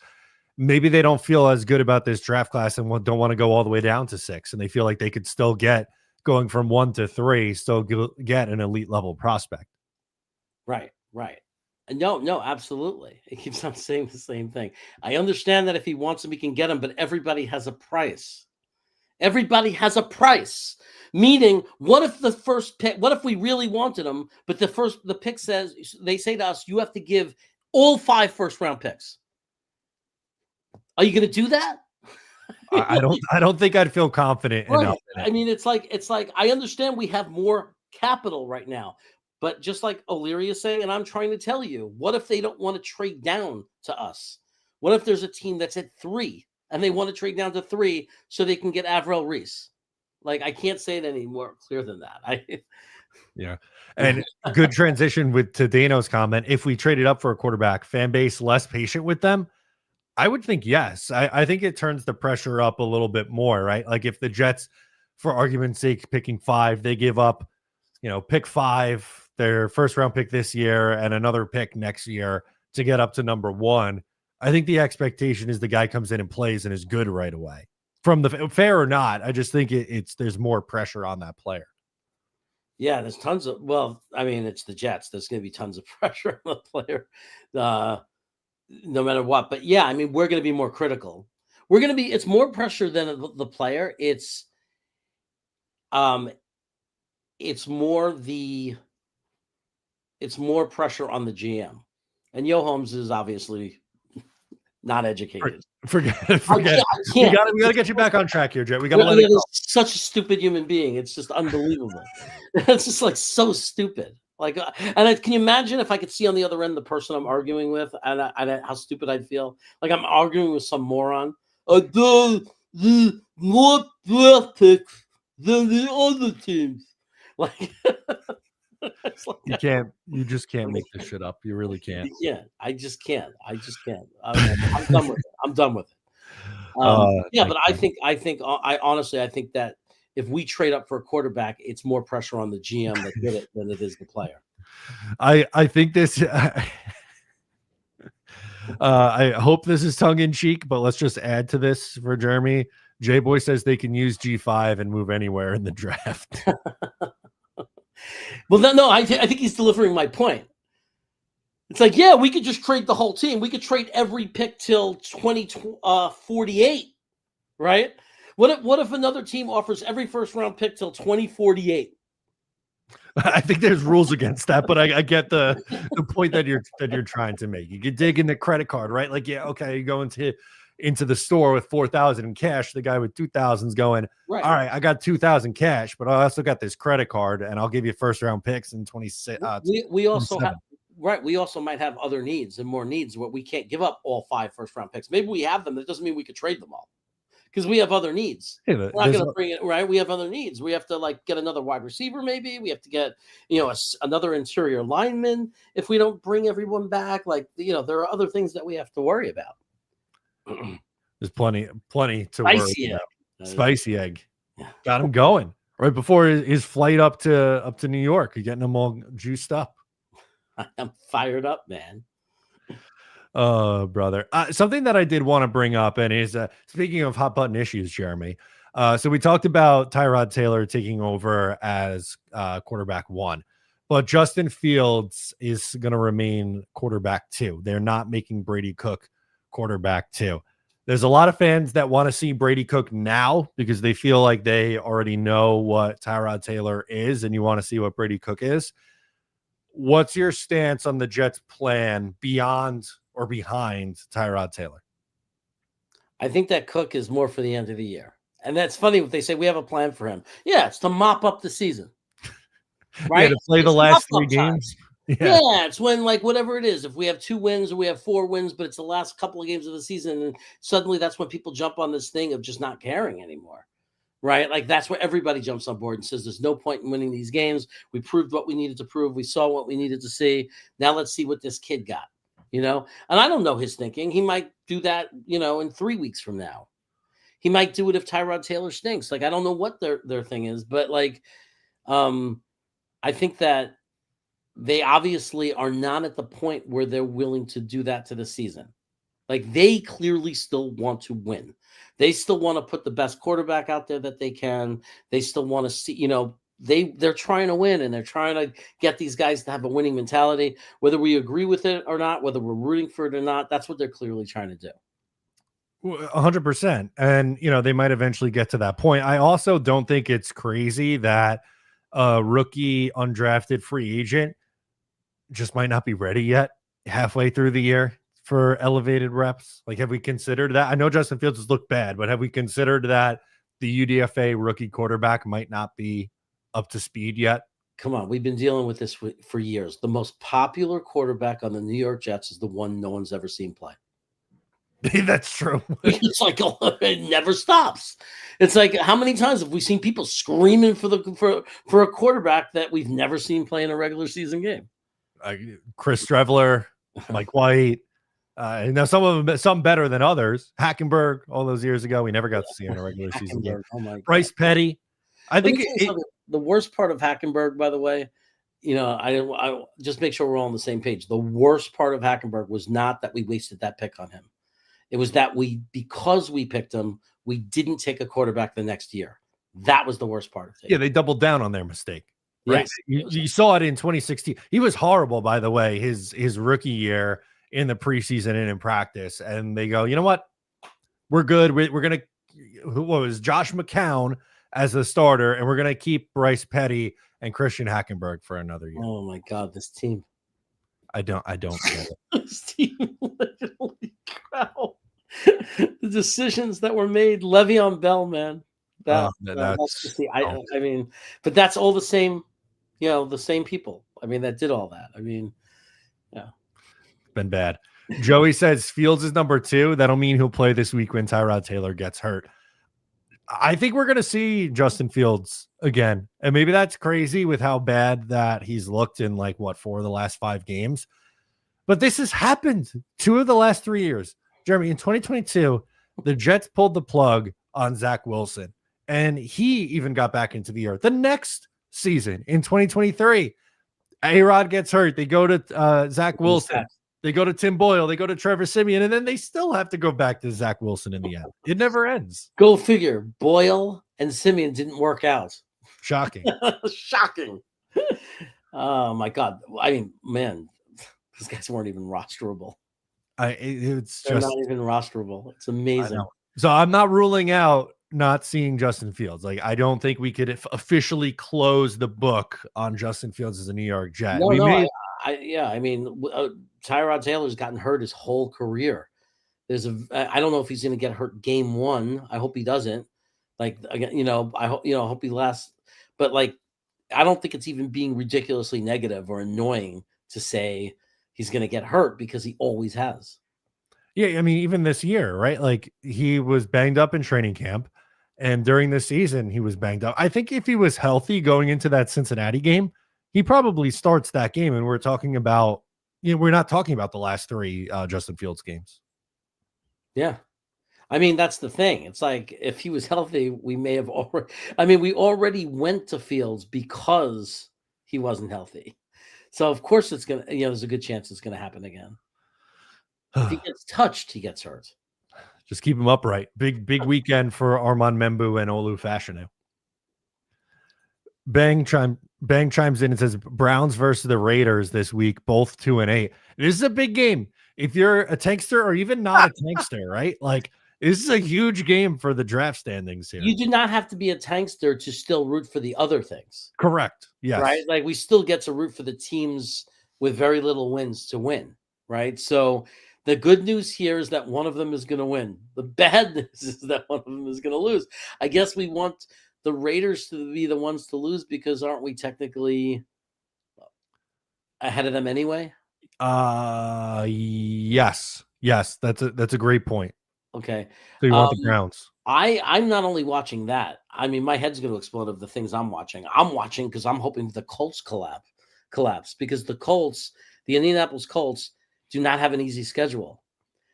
maybe they don't feel as good about this draft class and don't want to go all the way down to 6. And they feel like they could still get going from 1 to 3, still get an elite level prospect. Right. No, absolutely. It keeps on saying the same thing. I understand that if he wants him, he can get him, but everybody has a price. Everybody has a price. Meaning, what if the first pick, what if we really wanted him, but the pick says, they say to us, you have to give all 5 first-round picks. Are you going to do that? I don't think I'd feel confident enough. I mean, it's like I understand we have more capital right now, but just like O'Leary is saying, and I'm trying to tell you, what if they don't want to trade down to us? What if there's a team that's at 3 and they want to trade down to 3 so they can get Avril Reese? Like, I can't say it any more clear than that. Yeah. And good transition to Dano's comment. If we traded up for a quarterback, fan base less patient with them, I would think yes. I think it turns the pressure up a little bit more, right? Like if the Jets, for argument's sake, picking 5, they give up, pick 5, their first round pick this year and another pick next year to get up to number 1. I think the expectation is the guy comes in and plays and is good right away. From the fair or not, I just think there's more pressure on that player. Yeah, there's tons of, it's the Jets. There's going to be tons of pressure on the player, no matter what. But yeah, we're going to be more critical. It's more pressure than the player. It's more pressure on the GM. And Yoholmes is obviously not educated. Forget it. I can't. We gotta get you back on track here, Jet. We gotta let it go. Such a stupid human being. It's just unbelievable. It's just like so stupid. Like, can you imagine if I could see on the other end the person I'm arguing with, and how stupid I'd feel? Like I'm arguing with some moron. The more draft picks than the other teams. Like. You just can't make this shit up. You really can't. Yeah, I just can't. I'm done with it. I'm done with it. But I honestly think that if we trade up for a quarterback, it's more pressure on the GM that did it than it is the player. I think this. I hope this is tongue in cheek, but let's just add to this for Jeremy. J Boy says they can use G5 and move anywhere in the draft. Well, no, I think he's delivering my point. It's like, yeah, we could just trade the whole team. We could trade every pick till 2048, right? What if another team offers every first round pick till 2048? I think there's rules against that, but I get the point that you're trying to make. You could dig in the credit card, right? Like, yeah, okay, you go into the store with 4,000 in cash. The guy with 2,000 is going, Right. all right, I got 2,000 cash, but I also got this credit card, and I'll give you first round picks in 26. We also 27. have right. We also might have other needs and more needs where we can't give up all 5 first-round picks. Maybe we have them. That doesn't mean we could trade them all because we have other needs. Hey, We're not going to bring it right. We have other needs. We have to like get another wide receiver. Maybe we have to get another interior lineman if we don't bring everyone back. Like there are other things that we have to worry about. There's plenty to Spicy worry egg. about. Spicy egg. Yeah. Got him going right before his flight up to New York. You're getting him all juiced up. I'm fired up, man. Oh, brother. Something that I did want to bring up, and is speaking of hot button issues, Jeremy. So we talked about Tyrod Taylor taking over as quarterback 1, but Justin Fields is going to remain quarterback 2. They're not making Brady Cook quarterback 2. There's a lot of fans that want to see Brady Cook now because they feel like they already know what Tyrod Taylor is, and you want to see what Brady Cook is. What's your stance on the Jets' plan beyond or behind Tyrod Taylor? I think that Cook is more for the end of the year. And that's funny what they say, we have a plan for him. Yeah, it's to mop up the season. Right? Yeah, to play the last 3 games. Yeah, it's when like whatever it is, if we have 2 wins or we have 4 wins, but it's the last couple of games of the season, and suddenly that's when people jump on this thing of just not caring anymore. Right? Like that's where everybody jumps on board and says there's no point in winning these games. We proved what we needed to prove. We saw what we needed to see. Now let's see what this kid got. And I don't know his thinking. He might do that, in 3 weeks from now. He might do it if Tyrod Taylor stinks. Like, I don't know what their thing is, but like, I think that they obviously are not at the point where they're willing to do that to the season. Like, they clearly still want to win. They still want to put the best quarterback out there that they can. They still want to see, they're trying to win, and they're trying to get these guys to have a winning mentality, whether we agree with it or not, whether we're rooting for it or not. That's what they're clearly trying to do. 100%. And, they might eventually get to that point. I also don't think it's crazy that a rookie undrafted free agent just might not be ready yet halfway through the year for elevated reps. Like, have we considered that? I know Justin Fields has looked bad, but have we considered that the UDFA rookie quarterback might not be up to speed yet? Come on, we've been dealing with this for years. The most popular quarterback on the New York Jets is the one no one's ever seen play. That's true. It's like it never stops. It's like, how many times have we seen people screaming for a quarterback that we've never seen play in a regular season game? Chris Streveler, Mike White. Now some better than others. Hackenberg, all those years ago, we never got to see him in a regular season game. Oh my God. Bryce Petty. I think the worst part of Hackenberg, by the way, I just make sure we're all on the same page. The worst part of Hackenberg was not that we wasted that pick on him. It was that because we picked him, we didn't take a quarterback the next year. That was the worst part of it. Yeah, they doubled down on their mistake. Right. Yes. You saw it in 2016. He was horrible, by the way, his rookie year in the preseason and in practice. And they go, you know what? We're good. We're going to, what was Josh McCown as the starter, and we're going to keep Bryce Petty and Christian Hackenberg for another year. Oh my God, this team. I don't get it. This team, holy cow. The decisions that were made, Le'Veon Bell, man. I mean, but that's all the same, the same people. I mean, that did all that. I mean, yeah. Been bad. Joey says Fields is number 2. That'll mean he'll play this week when Tyrod Taylor gets hurt. I think we're going to see Justin Fields again. And maybe that's crazy with how bad that he's looked in 4 of the last 5 games. But this has happened 2 of the last 3 years. Jeremy, in 2022, the Jets pulled the plug on Zach Wilson, and he even got back into the year. The next season, in 2023, A-Rod gets hurt. They go to Zach Wilson. They go to Tim Boyle. They go to Trevor Siemian, and then they still have to go back to Zach Wilson in the end. It never ends. Go figure. Boyle and Siemian didn't work out. Shocking. Shocking. Oh, my God. I mean, man, these guys weren't even rosterable. They're not even rosterable. It's amazing. So I'm not ruling out not seeing Justin Fields. Like, I don't think we could officially close the book on Justin Fields as a New York Jet. I mean, Tyrod Taylor's gotten hurt his whole career. I don't know if he's going to get hurt game one. I hope he doesn't. Like, again, I hope he lasts. But like, I don't think it's even being ridiculously negative or annoying to say he's going to get hurt because he always has. Yeah, I mean, even this year, right? Like, he was banged up in training camp, and during the season, he was banged up. I think if he was healthy going into that Cincinnati game, he probably starts that game. And we're talking about, we're not talking about the last three Justin Fields games. Yeah. I mean, that's the thing. It's like, if he was healthy, we may have we already went to Fields because he wasn't healthy. So of course it's going to, there's a good chance it's going to happen again. If he gets touched, he gets hurt. Just keep him upright. Big weekend for Armand Membu and Olu Fashanu. Bang chimes in and says Browns versus the Raiders this week, both 2-8. This is a big game. If you're a tankster or even not a tankster, right? Like, this is a huge game for the draft standings here. You do not have to be a tankster to still root for the other things. Correct. Yes. Right? Like, we still get to root for the teams with very little wins to win. Right? So the good news here is that one of them is going to win. The bad news is that one of them is going to lose. I guess we want the Raiders to be the ones to lose because aren't we technically ahead of them anyway? Yes. That's a great point. Okay. So you want the Browns? I'm not only watching that. I mean, my head's going to explode of the things I'm watching. I'm watching because I'm hoping the Colts collapse because the Indianapolis Colts do not have an easy schedule.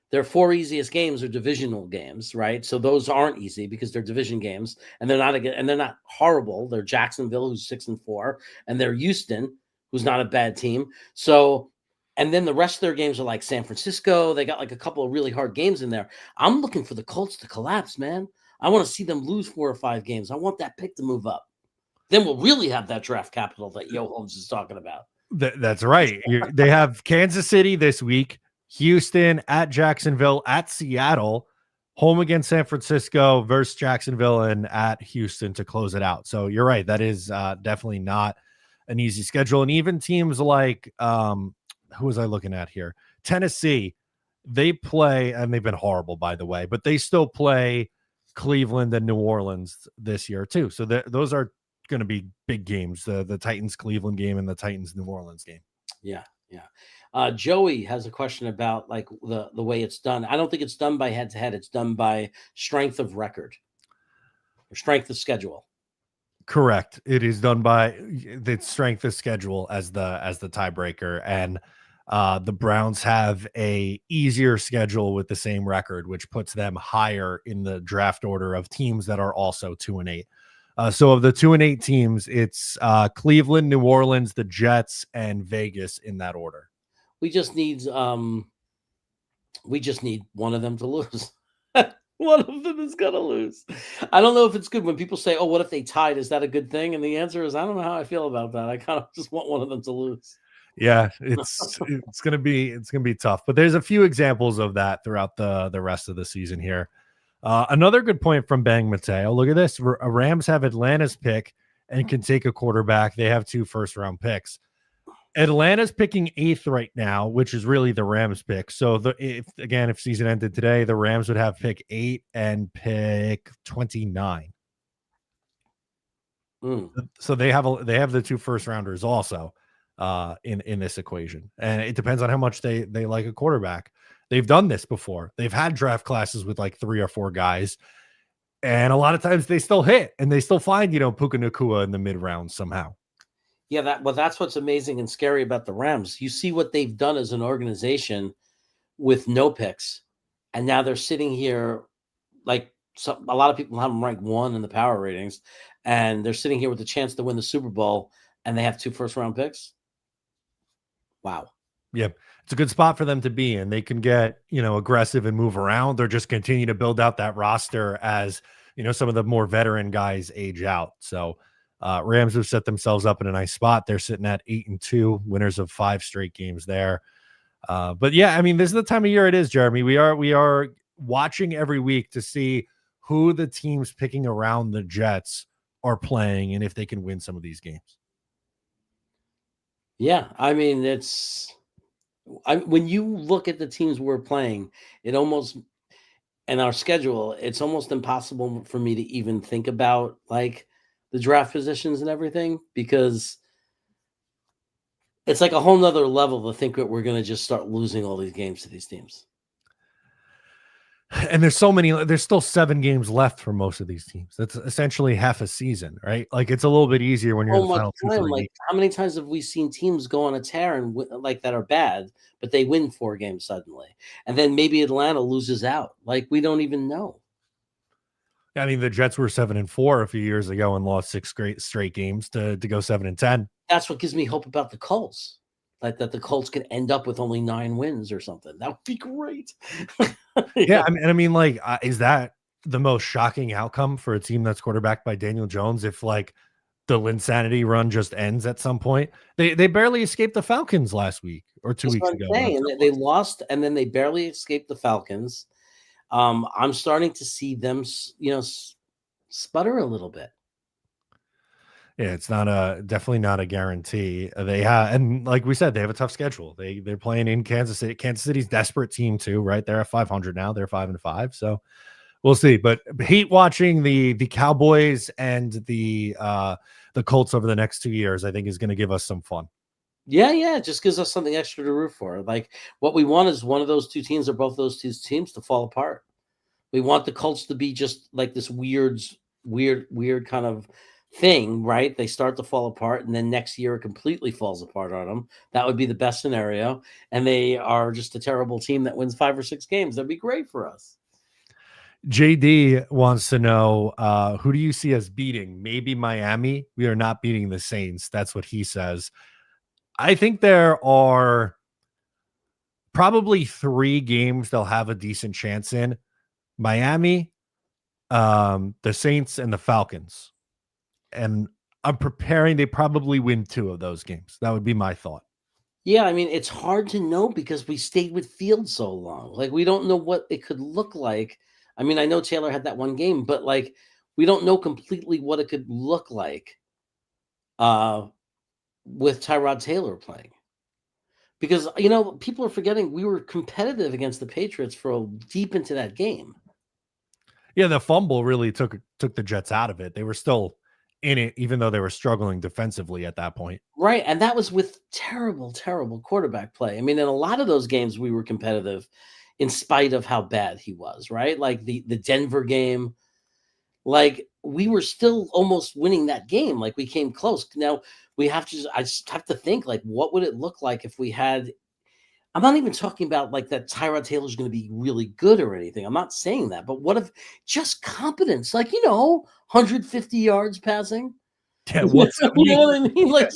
Their 4 easiest games are divisional games, right? So those aren't easy because they're division games, and they're not horrible. They're Jacksonville, who's 6-4, and they're Houston, who's not a bad team. So, and then the rest of their games are like San Francisco. They got like a couple of really hard games in there. I'm looking for the Colts to collapse, man. I want to see them lose 4 or 5 games. I want that pick to move up. Then we'll really have that draft capital that Yo Holmes is talking about. That's right. They have Kansas City this week, Houston, at Jacksonville, at Seattle, home against San Francisco versus Jacksonville, and at Houston to close it out. So you're right. That is definitely not an easy schedule. And even teams like, who was I looking at here? Tennessee, they play, and they've been horrible, by the way, but they still play Cleveland and New Orleans this year too. So those are going to be big games, the Titans Cleveland game and the Titans New Orleans game. Yeah. Joey has a question about like the way it's done. I don't think it's done by head to head. It's done by strength of record or strength of schedule. Correct. It is done by the strength of schedule as the tiebreaker, and the Browns have a easier schedule with the same record, which puts them higher in the draft order of teams that are also 2-8. So of the 2-8 teams, it's Cleveland, New Orleans, the Jets, and Vegas in that order. We just need one of them to lose. One of them is gonna lose. I don't know if it's good when people say, "Oh, what if they tied? Is that a good thing?" And the answer is, I don't know how I feel about that. I kind of just want one of them to lose. Yeah, it's gonna be tough. But there's a few examples of that throughout the rest of the season here. Another good point from Bang Mateo. Look at this. Rams have Atlanta's pick and can take a quarterback. They have 2 first-round picks. Atlanta's picking 8th right now, which is really the Rams pick. So if season ended today, the Rams would have pick 8 and pick 29. So they have the 2 first-rounders also in this equation. And it depends on how much they like a quarterback. They've done this before. They've had draft classes with like 3 or 4 guys, and a lot of times they still hit and they still find, Puka Nacua in the mid round somehow. Yeah, that's what's amazing and scary about the Rams. You see what they've done as an organization with no picks, and now they're sitting here like a lot of people have them ranked 1 in the power ratings, and they're sitting here with the chance to win the Super Bowl, and they have 2 first-round picks. Wow. Yep. It's a good spot for them to be in. They can get, aggressive and move around. They're just continue to build out that roster as, some of the more veteran guys age out. So Rams have set themselves up in a nice spot. They're sitting at 8-2, winners of 5 straight games there. But yeah, I mean, this is the time of year it is, Jeremy. We are watching every week to see who the teams picking around the Jets are playing and if they can win some of these games. Yeah, I mean, when you look at the teams we're playing, it almost and our schedule, it's almost impossible for me to even think about like the draft positions and everything because it's like a whole nother level to think that we're going to just start losing all these games to these teams. And there's still 7 games left for most of these teams. That's essentially half a season, right? Like it's a little bit easier when you're in the final 2-3 like weeks. how many times have we seen teams go on a tear and like that are bad, but they win 4 games suddenly, and then maybe Atlanta loses out? Like we don't even know. I mean, the Jets were 7-4 a few years ago and lost 6 straight games to go 7-10. That's what gives me hope about the Colts. Like that the Colts could end up with only 9 wins or something. That would be great. Yeah, I mean, like, is that the most shocking outcome for a team that's quarterbacked by Daniel Jones? If like the Linsanity run just ends at some point, they barely escaped the Falcons last week or 2 weeks ago. They lost, and then they barely escaped the Falcons. I'm starting to see them, sputter a little bit. Yeah, it's definitely not a guarantee. They have, and like we said, they have a tough schedule. They're playing in Kansas City. Kansas City's desperate team too, right? They're at 500 now. They're 5-5. So we'll see. But hate watching the Cowboys and the Colts over the next 2 years. I think is going to give us some fun. Yeah, it just gives us something extra to root for. Like what we want is one of those 2 teams or both those 2 teams to fall apart. We want the Colts to be just like this weird kind of thing, right? They start to fall apart, and then next year it completely falls apart on them. That would be the best scenario. And they are just a terrible team that wins 5 or 6 games. That'd be great for us. JD wants to know, who do you see us beating? Maybe Miami. We are not beating the Saints. That's what he says. I think there are probably 3 games they'll have a decent chance in. Miami, the Saints, and the Falcons. And I'm preparing they probably win 2 of those games. That would be my thought. Yeah, I mean, it's hard to know because we stayed with Fields so long. Like, we don't know what it could look like. I mean, I know Taylor had that one game, but like, we don't know completely what it could look like with Tyrod Taylor playing. Because, people are forgetting we were competitive against the Patriots for deep into that game. Yeah, the fumble really took the Jets out of it. They were still in it, even though they were struggling defensively at that point. Right, and that was with terrible, terrible quarterback play. I mean, in a lot of those games, we were competitive in spite of how bad he was, right? Like the Denver game, like we were still almost winning that game. Like we came close. Now I just have to think, like, what would it look like if we had, I'm not even talking about like that Tyrod Taylor's going to be really good or anything. I'm not saying that, but what if just competence, like, 150 yards passing? Yeah, what's you know what I mean?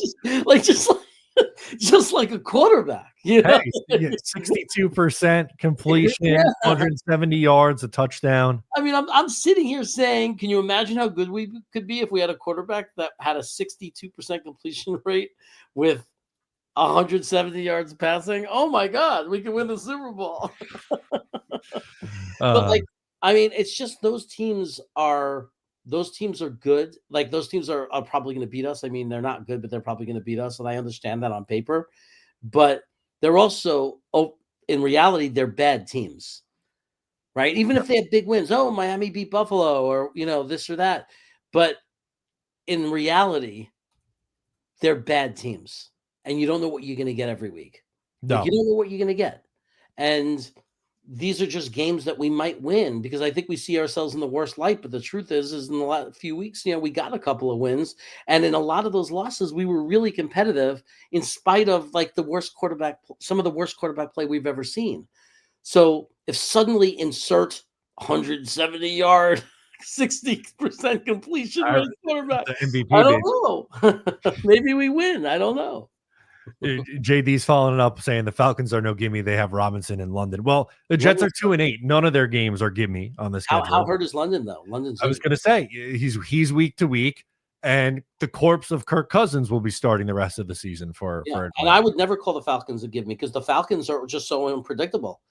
Just like a quarterback, Hey, 62% completion, 170 yards, a touchdown. I mean, I'm sitting here saying, can you imagine how good we could be if we had a quarterback that had a 62% completion rate with 170 yards passing? Oh my God, we could win the Super Bowl. But like, I mean, it's just those teams are good. Like those teams are probably going to beat us. I mean, they're not good, but they're probably going to beat us. And I understand that on paper, but they're also, in reality, they're bad teams, right? Even if they have big wins, Miami beat Buffalo or, this or that. But in reality, they're bad teams. And you don't know what you're going to get every week. No. Like, you don't know what you're going to get. And these are just games that we might win because I think we see ourselves in the worst light. But the truth is in the last few weeks, we got a couple of wins. And in a lot of those losses, we were really competitive in spite of like some of the worst quarterback play we've ever seen. So if suddenly insert 170 yard, 60% completion rate quarterback, MVP, I don't know. Maybe we win. I don't know. JD's following it up saying the Falcons are no gimme. They have Robinson in London. Well, the Jets are 2-8. None of their games are gimme on the schedule. How hurt is London though? I was going to say he's week to week, and the corpse of Kirk Cousins will be starting the rest of the season for. And I would never call the Falcons a give me because the Falcons are just so unpredictable.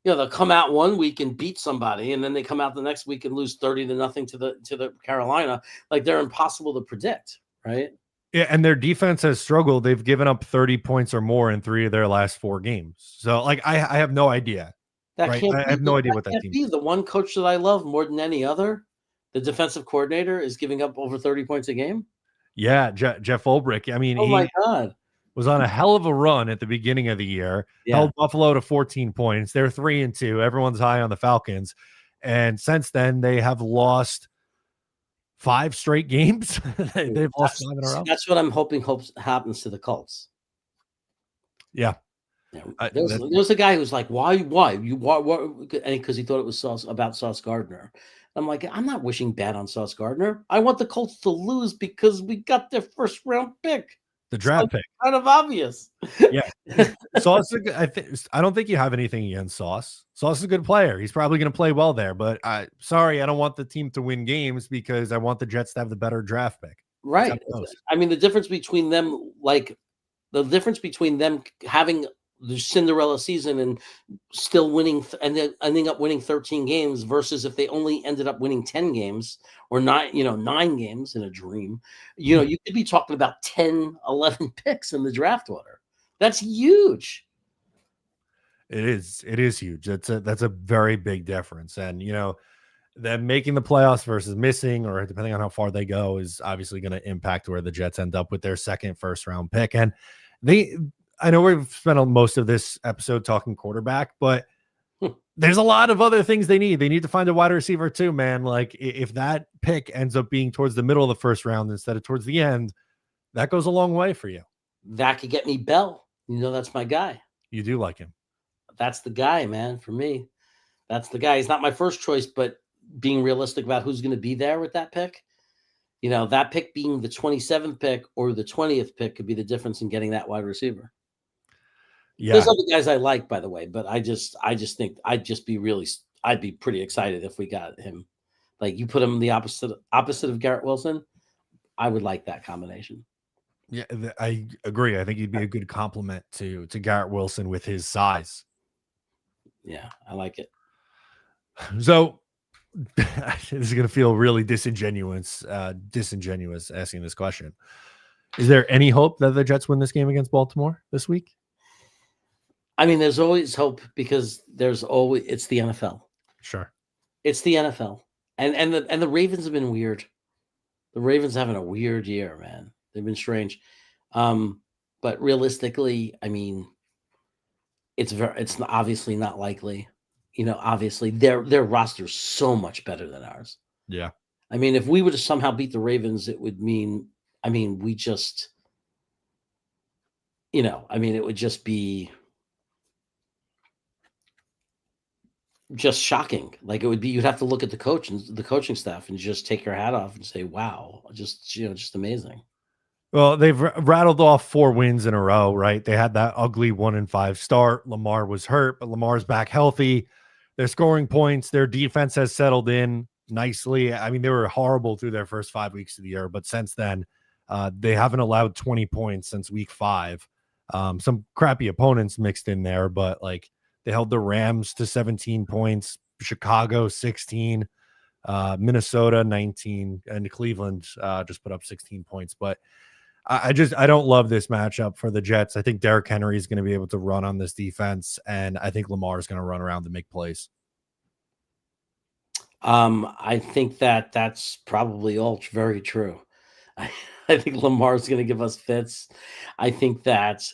they'll come out one week and beat somebody, and then they come out the next week and lose 30-0 to the Carolina. Like, they're impossible to predict, right? Yeah, and their defense has struggled. They've given up 30 points or more in 3 of their last 4 games. So, like, I have no idea. That Right? can't I be, have no idea what that can't team be is. the one coach that I love more than any other. The defensive coordinator is giving up over 30 points a game. Yeah, Jeff Ulbrich. I mean, Oh my he God. was on a hell of a run at the beginning of the year. Yeah. Held Buffalo to 14 points. They're 3-2. Everyone's high on the Falcons. And since then, they have lost 5 straight games. They've lost 5 in a row. That's what I'm hoping happens to the Colts. Yeah. There's a guy who's like, why? And because he thought it was about Sauce Gardner. I'm like, I'm not wishing bad on Sauce Gardner. I want the Colts to lose because we got their first round pick. The draft pick. Kind of obvious. Yeah. Sauce, I don't think you have anything against Sauce. Sauce is a good player. He's probably going to play well there. But sorry, I don't want the team to win games because I want the Jets to have the better draft pick. Right. I mean, the difference between them having the Cinderella season and still winning and then ending up winning 13 games versus if they only ended up winning 10 games or 9 games in a dream, you could be talking about 10, 11 picks in the draft order. That's huge. It is huge. That's a very big difference. And, them making the playoffs versus missing, or depending on how far they go, is obviously going to impact where the Jets end up with their second first round pick. And I know we've spent most of this episode talking quarterback, but there's a lot of other things they need. They need to find a wide receiver too, man. Like, if that pick ends up being towards the middle of the first round instead of towards the end, that goes a long way for you. That could get me Bell. That's my guy. You do like him. That's the guy, man. For me, that's the guy. He's not my first choice, but being realistic about who's going to be there with that pick, that pick being the 27th pick or the 20th pick could be the difference in getting that wide receiver. Yeah. There's other guys I like, by the way, but I just think I'd be pretty excited if we got him. Like, you put him in the opposite of Garrett Wilson, I would like that combination. Yeah, I agree. I think he'd be a good complement to Garrett Wilson with his size. Yeah, I like it. So this is going to feel really disingenuous asking this question. Is there any hope that the Jets win this game against Baltimore this week? I mean, there's always hope because it's the NFL. Sure. It's the NFL. And the Ravens have been weird. The Ravens having a weird year, man. They've been strange. But realistically, I mean, it's obviously not likely. Obviously their roster is so much better than ours. Yeah. I mean, if we were to somehow beat the Ravens, it would mean, we just, it would just be just shocking. Like, it would be, you'd have to look at the coaching staff and just take your hat off and say, wow, just amazing. Well, they've rattled off 4 wins in a row, right? They had that ugly 1-5 start. Lamar was hurt, but Lamar's back healthy. They're scoring points. Their defense has settled in nicely. I mean, they were horrible through their first 5 weeks of the year, but since then, they haven't allowed 20 points since week 5. Some crappy opponents mixed in there, but like, they held the Rams to 17 points, Chicago 16, Minnesota 19, and Cleveland just put up 16 points. But I don't love this matchup for the Jets. I think Derrick Henry is going to be able to run on this defense, and I think Lamar is going to run around to make plays. I think that's probably all very true. I think Lamar is going to give us fits. I think that,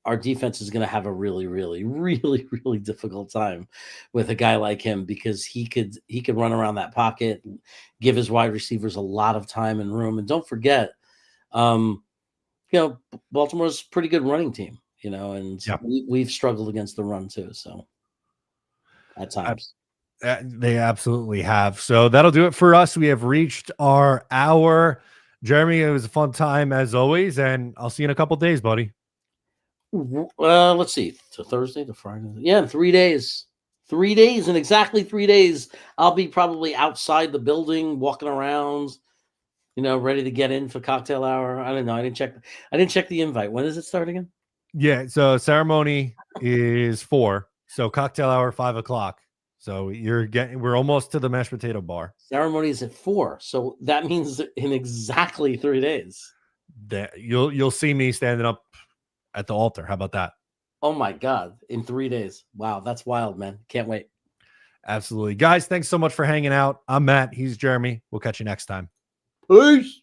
our defense is going to have a really, really, really, really difficult time with a guy like him because he could run around that pocket, give his wide receivers a lot of time and room. And don't forget, Baltimore's a pretty good running team, and we've struggled against the run too. So at times. They absolutely have. So that'll do it for us. We have reached our hour. Jeremy, it was a fun time as always, and I'll see you in a couple of days, buddy. Let's see, to Thursday to Friday. Yeah, in 3 days. 3 days, in exactly 3 days, I'll be probably outside the building, walking around, ready to get in for cocktail hour. I don't know. I didn't check the invite. When does it start again? Yeah, so ceremony is 4. So cocktail hour 5:00. So we're almost to the mashed potato bar. Ceremony is at 4, so that means in exactly 3 days. That you'll see me standing up at the altar. How about that? Oh my God, in 3 days. Wow, that's wild, man. Can't wait. Absolutely. Guys, thanks so much for hanging out. I'm Matt. He's Jeremy. We'll catch you next time. Peace.